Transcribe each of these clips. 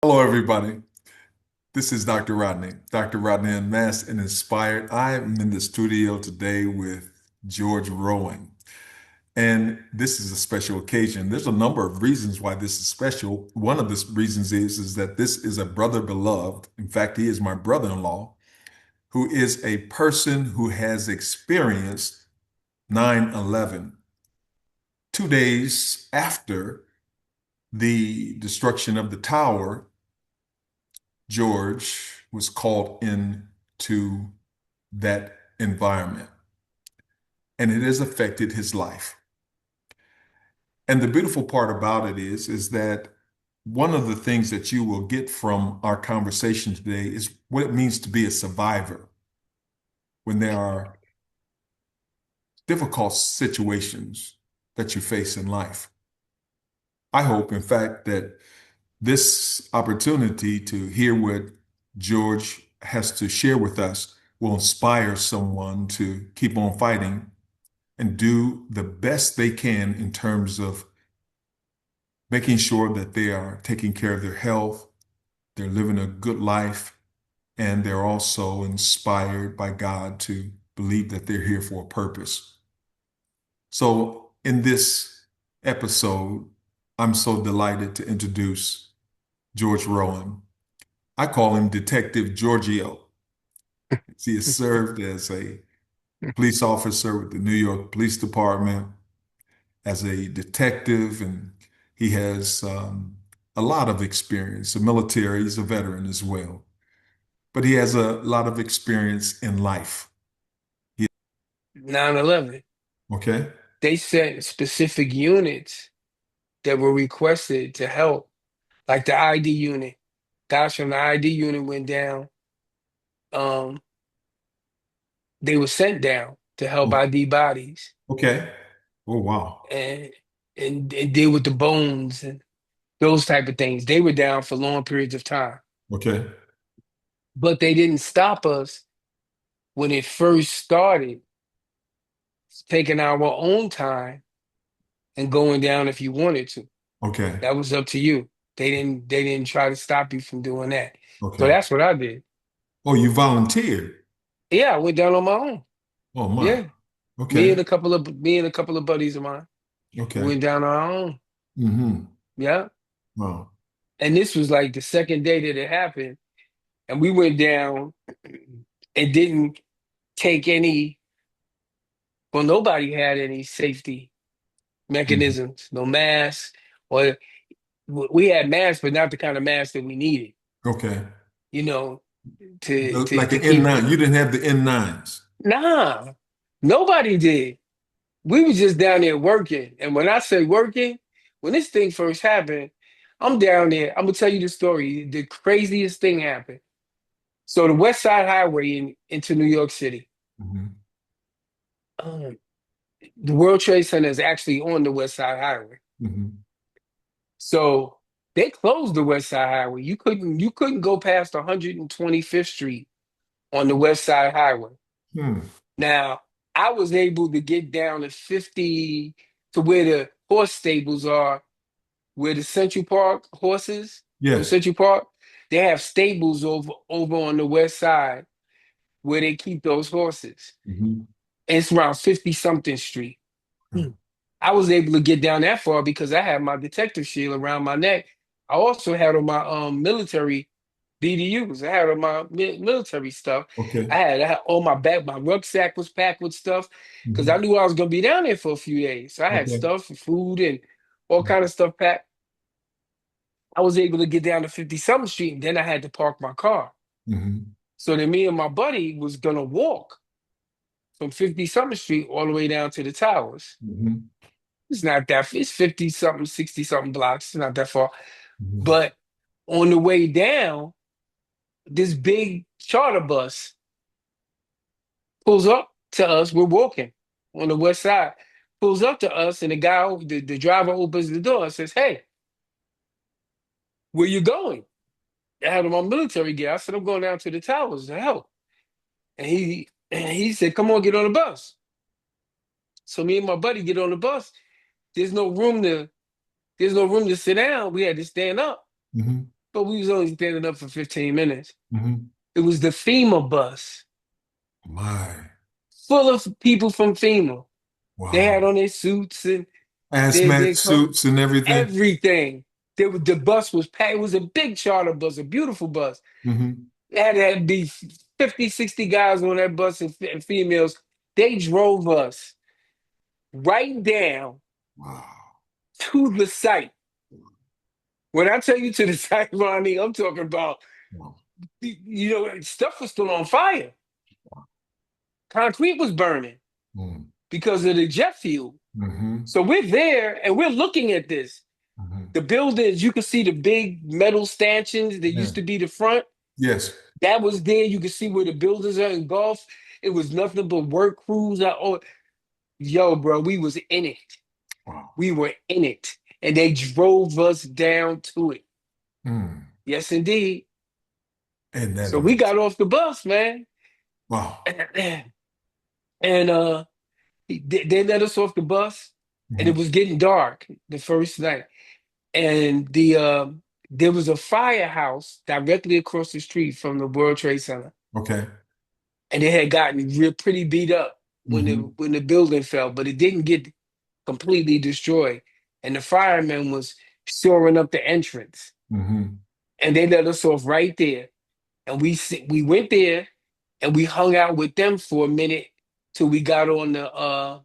Hello, everybody. This is Dr. Rodney Unmasked and Inspired. I'm in the studio today with George Rowan, and this is a special occasion. There's a number of reasons why this is special. One of the reasons is that this is a brother beloved. In fact, he is my brother-in-law, who is a person who has experienced 9/11, 2 days after the destruction of the tower. George was called into that environment, and it has affected his life. And the beautiful part about it is that one of the things that you will get from our conversation today is what it means to be a survivor when there are difficult situations that you face in life. I hope, in fact, that this opportunity to hear what George has to share with us will inspire someone to keep on fighting and do the best they can in terms of making sure that they are taking care of their health, they're living a good life, and they're also inspired by God to believe that they're here for a purpose. So, in this episode, I'm so delighted to introduce George Rowan. I call him Detective Giorgio. He has served as a police officer with the New York Police Department, as a detective, and he has a lot of experience. The military, he's a veteran as well, but he has a lot of experience in life. 9/11, Okay? they sent specific units that were requested to help, like the ID unit. Guys from the ID unit went down. Um, they were sent down to help ID bodies Okay. Oh, wow. and and deal with the bones and those type of things. They were down for long periods of time, Okay. but they didn't stop us when it first started, taking our own time and going down if you wanted to. Okay. That was up to you. They didn't try to stop you from doing that. So Okay. that's what I did. Oh, you volunteered. Yeah, I went down on my own. Oh, my. Yeah. Okay. Me and a couple of buddies of mine. We Okay. went down on our own. Mm-hmm. Yeah. Wow. And this was like the second day that it happened. And we went down and didn't take any, well, nobody had any safety Mhm. mechanisms, no masks, or we had masks, but not the kind of masks that we needed, Okay. you know, to to Like to an keep. N9. You didn't have the N9s. Nah, nobody did. We was just down there working. And when I say working, when this thing first happened, I'm down there. I'm gonna tell you the story. The craziest thing happened. So the West Side Highway into New York City. Hmm. Um, the World Trade Center is actually on the West Side Highway. Hmm. So they closed the West Side Highway. You couldn't go past 125th Street on the West Side Highway. Hmm. Now, I was able to get down to 50 to where the horse stables are, where the Central Park horses on Yes. Central Park, they have stables over on the west side where they keep those horses. Hmm. It's around 50 something street. I was able to get down that far because I had my detective shield around my neck. I also had on my military BDUs. I had on my military stuff. Okay. I had on my back. My rucksack was packed with stuff because I Hmm. knew I was gonna be down there for a few days. So I had Okay. stuff, food, and all kind of stuff packed. I was able to get down to 50 something street, and then I had to park my car. Hmm. So then me and my buddy was gonna walk from 50 something street all the way down to the towers. Hmm. It's not that, it's 50 something, 60 something blocks. It's not that far. Hmm. But on the way down, this big charter bus pulls up to us. We're walking on the west side. Pulls up to us, and the driver opens the door and says, "Hey, where you going?" I had on my military gear. I said, "I'm going down to the towers to help." And he said, "Come on, get on the bus." So me and my buddy get on the bus. There's no room to there's no room to sit down. We had to stand up. Hmm. but we was only standing up for 15 minutes. Hmm. It was the FEMA bus My, full of people from FEMA. They had wow. on their suits and Hazmat they suits and everything. everything. The bus was packed. It was a big charter bus, a beautiful bus. Hmm. It had to be 50, 60 guys on that bus and females. They drove us right down Wow. to the site. When I tell you to the site, Ronnie, I'm talking about, Wow. stuff was still on fire. Concrete was burning because of the jet fuel. Mm-hmm. So we're there and we're looking at this. Hmm. The buildings, you could see the big metal stanchions that Yeah. used to be the front. Yes. That was there. You could see where the buildings are engulfed. It was nothing but work crews. Yo, bro, we was in it. Wow. We were in it. And they drove us down to it. Mm. Yes, indeed. And that So we amazing. got off the bus, man. Wow. And they let us off the bus, and it Hmm. was getting dark the first night. And there was a firehouse directly across the street from the World Trade Center. Okay. And it had gotten real pretty beat up Hmm. when the building fell, but it didn't get completely destroyed. And the firemen was shoring up the entrance. Hmm. And they let us off right there. And we went there and we hung out with them for a minute till we got on the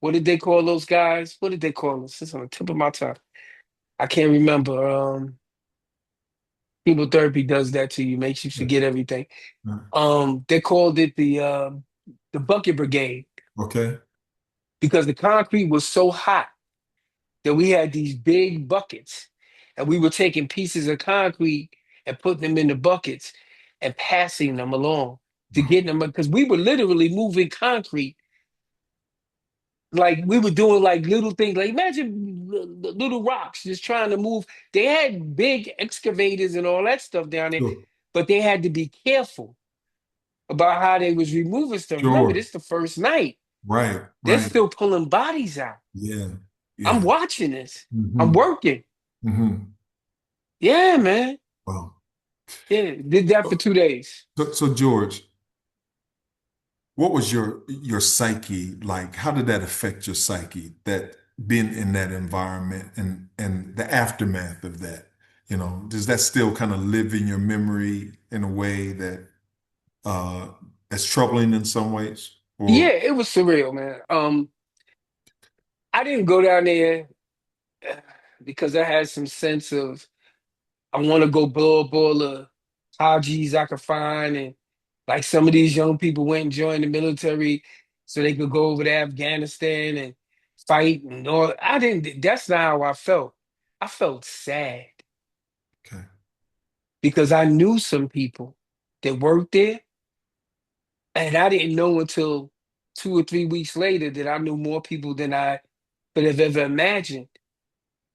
what did they call those guys? What did they call us? It's on the tip of my tongue. I can't remember. Chemotherapy does that to you, makes you Yeah. forget everything. Yeah. They called it the bucket brigade Okay. because the concrete was so hot that we had these big buckets and we were taking pieces of concrete and putting them in the buckets and passing them along to Wow. get them because we were literally moving concrete like we were doing like little things like imagine little rocks just trying to move. They had big excavators and all that stuff down there, Sure. but they had to be careful about how they was removing stuff. Remember, Sure. this the first night. Right. They're Right. still pulling bodies out. Yeah. I'm Yeah. watching this. I'm Hmm. working. Hmm. Yeah, man. Wow. Yeah, did that for 2 days. So George, what was your psyche like? How did that affect your psyche, that being in that environment and the aftermath of that? Does that still kind of live in your memory in a way that uh that's troubling in some ways? Yeah, Or it was surreal, man. I didn't go down there uh, because I had some sense of I want to go blow up all the Hajis I could find, and like some of these young people went and joined the military so they could go over to Afghanistan and fight and all. I didn't. That's not how I felt. I felt sad okay. because I knew some people that worked there, and I didn't know until 2 or 3 weeks later that I knew more people than I could have ever imagined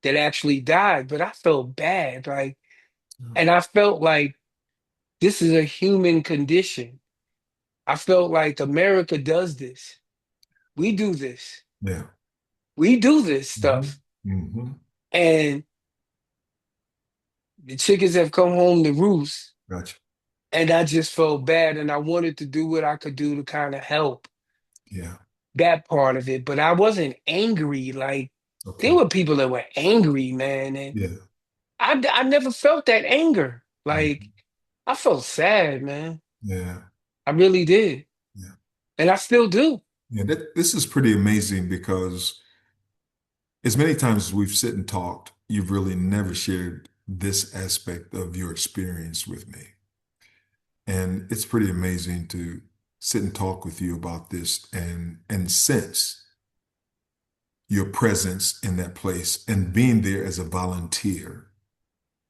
that actually died. But I felt bad, like, and I felt like this is a human condition. I felt like America does this. We do this. Yeah. We do this Hmm. stuff. Hmm. And the chickens have come home to roost. Gotcha. And I just felt bad. And I wanted to do what I could do to kind of help Yeah. that part of it. But I wasn't angry. Like, there Okay. were people that were angry, man. And Yeah. I never felt that anger. Like, Mhm. I felt sad, man. Yeah. I really did. Yeah. And I still do. Yeah. This is pretty amazing because as many times as we've sit and talked, you've really never shared this aspect of your experience with me. And it's pretty amazing to sit and talk with you about this and sense your presence in that place and being there as a volunteer,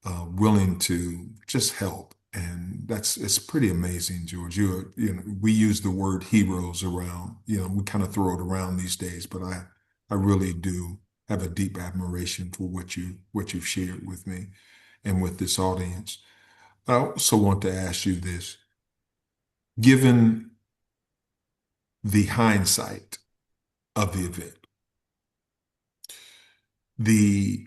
willing to just help. And it's pretty amazing, George. We use the word heroes around, we kind of throw it around these days, but I really do have a deep admiration for what you've shared with me and with this audience. I also want to ask you this, given the hindsight of the event, the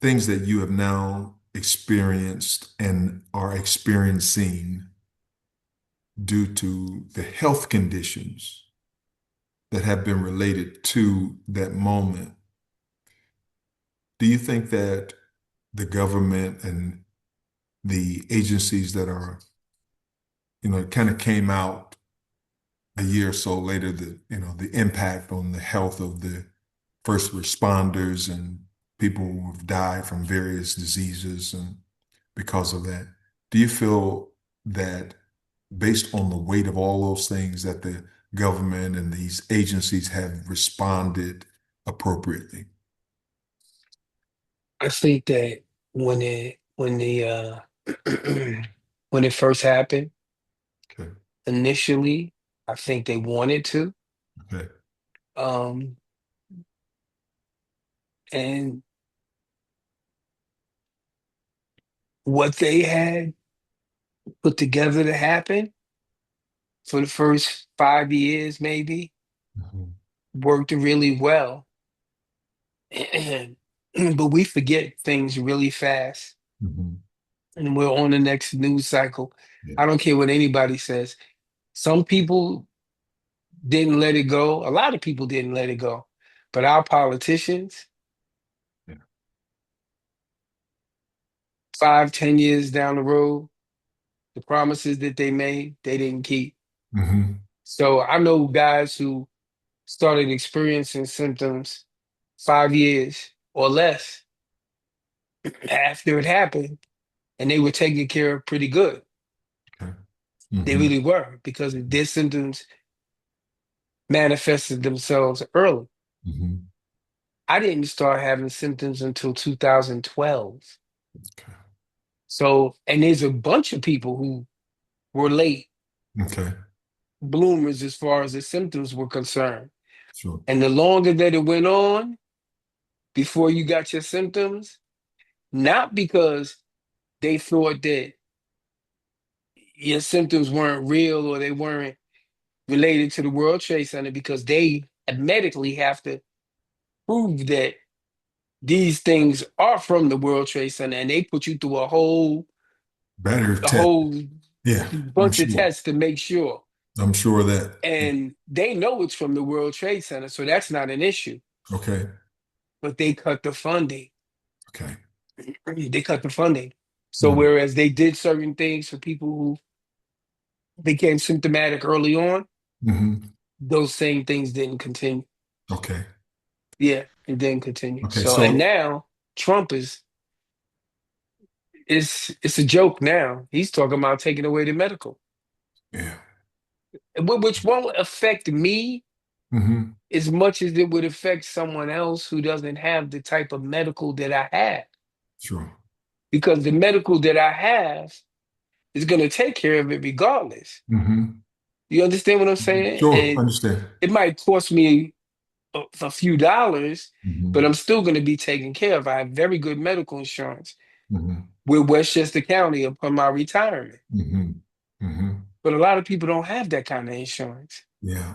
things that you have now experienced and are experiencing due to the health conditions that have been related to that moment, do you think that the government and the agencies that are, kind of came out a year or so later, the impact on the health of the first responders and people who have died from various diseases and because of that, do you feel that based on the weight of all those things that the government and these agencies have responded appropriately? I think that when it first happened, Okay. initially, I think they wanted to. Okay. Um, and what they had put together to happen for the first 5 years, maybe, Mhm. worked really well. But we forget things really fast. Mhm. And we're on the next news cycle. Yeah. I don't care what anybody says. Some people didn't let it go. A lot of people didn't let it go. But our politicians, Yeah. 5, 10 years down the road, the promises that they made, they didn't keep. Hmm. So I know guys who started experiencing symptoms 5 years or less after it happened, and they were taken care of pretty good. Okay. They Hmm. really were because their symptoms manifested themselves early. Hmm. I didn't start having symptoms until 2012. Okay. So, and there's a bunch of people who were late Okay. bloomers as far as the symptoms were concerned. Sure. And the longer that it went on before you got your symptoms, not because they thought that your symptoms weren't real or they weren't related to the World Trade Center, because they medically have to prove that these things are from the World Trade Center, and they put you through Better a test. whole Yeah, I'm bunch of sure. tests to make sure. I'm sure of that. Yeah. And they know it's from the World Trade Center, so that's not an issue. Okay. But they cut the funding. Okay. They cut the funding. So Mm. whereas they did certain things for people who became symptomatic early on, Hmm. those same things didn't continue. Okay. Yeah, it didn't continue. Okay. So and So, now Trump is it's a joke now. He's talking about taking away the medical, yeah. which won't affect me Hmm. as much as it would affect someone else who doesn't have the type of medical that I have. Sure. Because the medical that I have is going to take care of it regardless. Hmm. You understand what I'm saying? Sure. And Understand. it might cost me a few dollars, but Hmm. I'm still going to be taken care of. I have very good medical insurance Hmm. with Westchester County upon my retirement. Hmm. Hmm. But a lot of people don't have that kind of insurance Yeah.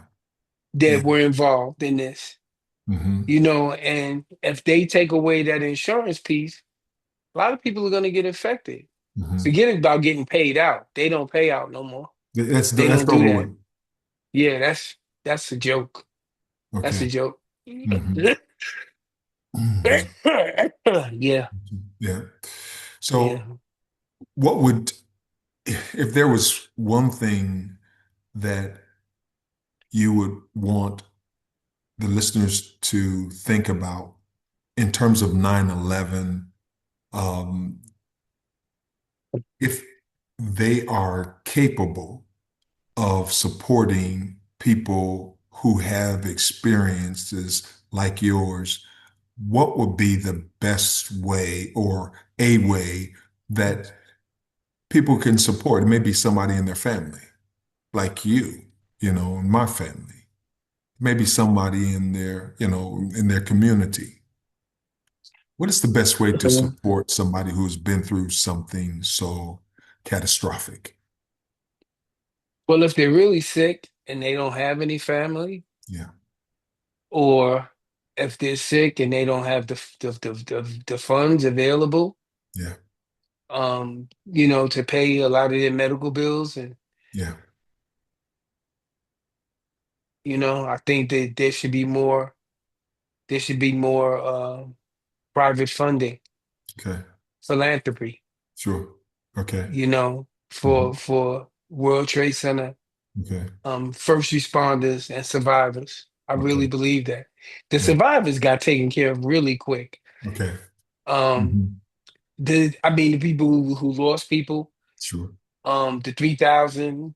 Yeah. that were involved in this, Hmm. and if they take away that insurance piece, a lot of people are going to get affected. Hmm. Forget about getting paid out. They don't pay out no more. They That's don't do over that. with. Yeah, that's a joke. That's Okay. a joke. Hmm. Yeah, Yeah. yeah. So, what would, if there was one thing that you would want the listeners to think about in terms of 9/11, um, if they are capable of supporting people who have experiences like yours, what would be the best way or a way that people can support? It may be somebody in their family, like in my family, maybe somebody in their community. What is the best way to support somebody who's been through something so catastrophic? Well, if they're really sick and they don't have any family, Yeah, or if they're sick and they don't have the funds available, yeah. to pay a lot of their medical bills. And, Yeah. I think that there should be more private funding, Okay. philanthropy, Sure. Okay. for Mhm. World Trade Center, Okay. first responders and survivors. I really Okay. believe that the Yeah. survivors got taken care of really quick. Okay. Um, Mhm. the people who lost people, Sure. the 3,000,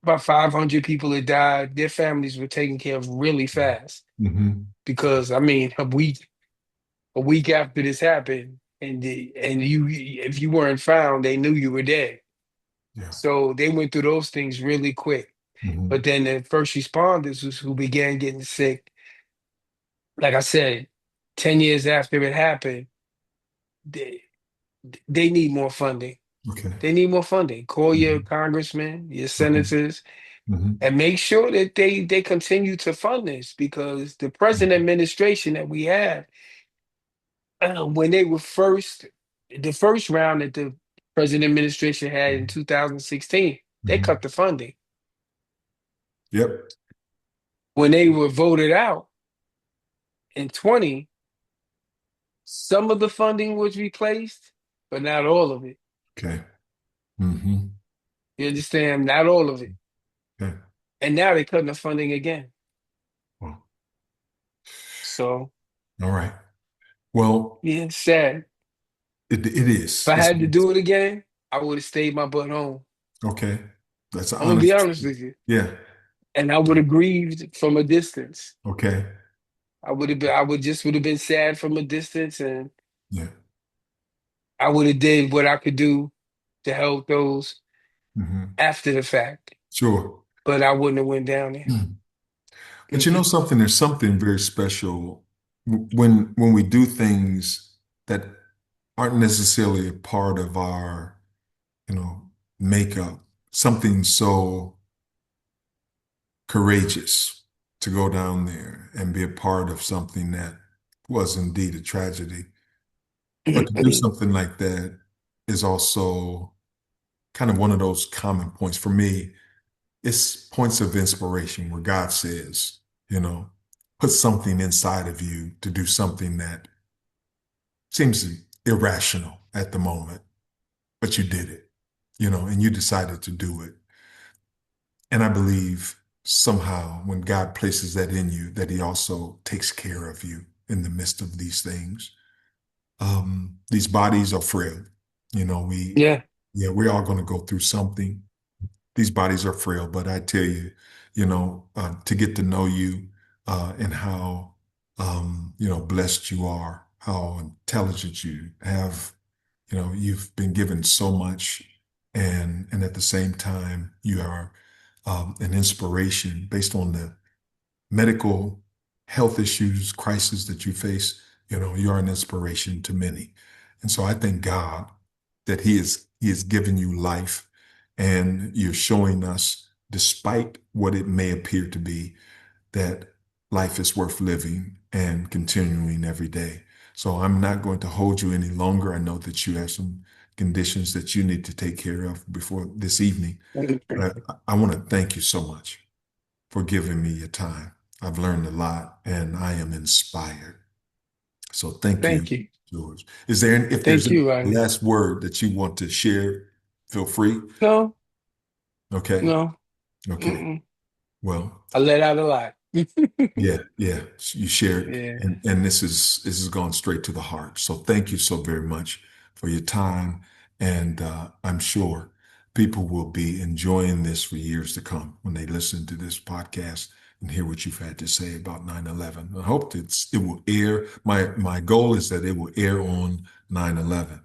about 500 people that died, their families were taken care of really fast. Hmm. Because I mean, a week after this happened, and you if you weren't found, they knew you were dead. Yeah. So they went through those things really quick. But Hmm. then the first responders who began getting sick, like I said, 10 years after it happened, they, they need more funding. Okay. They need more funding. Call your Hmm. congressmen, your Okay. senators, Hmm. and make sure that they continue to fund this, because the present administration that we have, when they were the first round that the present administration had in 2016, they Hmm. cut the funding. Yep. When they were voted out in 20, some of the funding was replaced, but not all of it. Okay. Hmm. You understand? Not all of it. Okay. And now they're cutting the funding again. Well, So, all right. Well, yeah, it's sad. it If is. I had to do it again, I would have stayed my butt home. Okay. That's an I'm gonna be honest. honest with you. Yeah. And I would have grieved from a distance. Okay. I would have been sad from a distance, and Yeah. I would have did what I could do to help those Hmm. after the fact. Sure. But I wouldn't have went down there. But you know something, there's something very special when we do things that aren't necessarily a part of our, you know, makeup, something so courageous to go down there and be a part of something that was indeed a tragedy. But to do something like that is also kind of one of those common points for me. It's points of inspiration where God says, you know, put something inside of you to do something that seems irrational at the moment, but you did it, and you decided to do it. And I believe somehow when God places that in you, that he also takes care of you in the midst of these things. These bodies are frail. You know, Yeah. yeah, we're all going to go through something. These bodies are frail, but I tell you, to get to know you and how, blessed you are, how intelligent you have, you've been given so much, and at the same time, you are an inspiration based on the medical health issues, crisis that you face. You're an inspiration to many, and so I thank God that He has given you life, and you're showing us, despite what it may appear to be, that life is worth living and continuing every day. So I'm not going to hold you any longer. I know that you have some conditions that you need to take care of before this evening, but I want to thank you so much for giving me your time. I've learned a lot and I am inspired. So thank you, Thank you. George. If there's Thank a you, Rodney. last word that you want to share, feel free. No, Okay. no. Okay. Mm-mm. Well, I let out a lot. yeah, yeah. You shared, Yeah. and this is gone straight to the heart. So thank you so very much for your time. And I'm sure people will be enjoying this for years to come when they listen to this podcast and hear what you've had to say about 9/11. I hope it will air. My goal is that it will air on 9/11.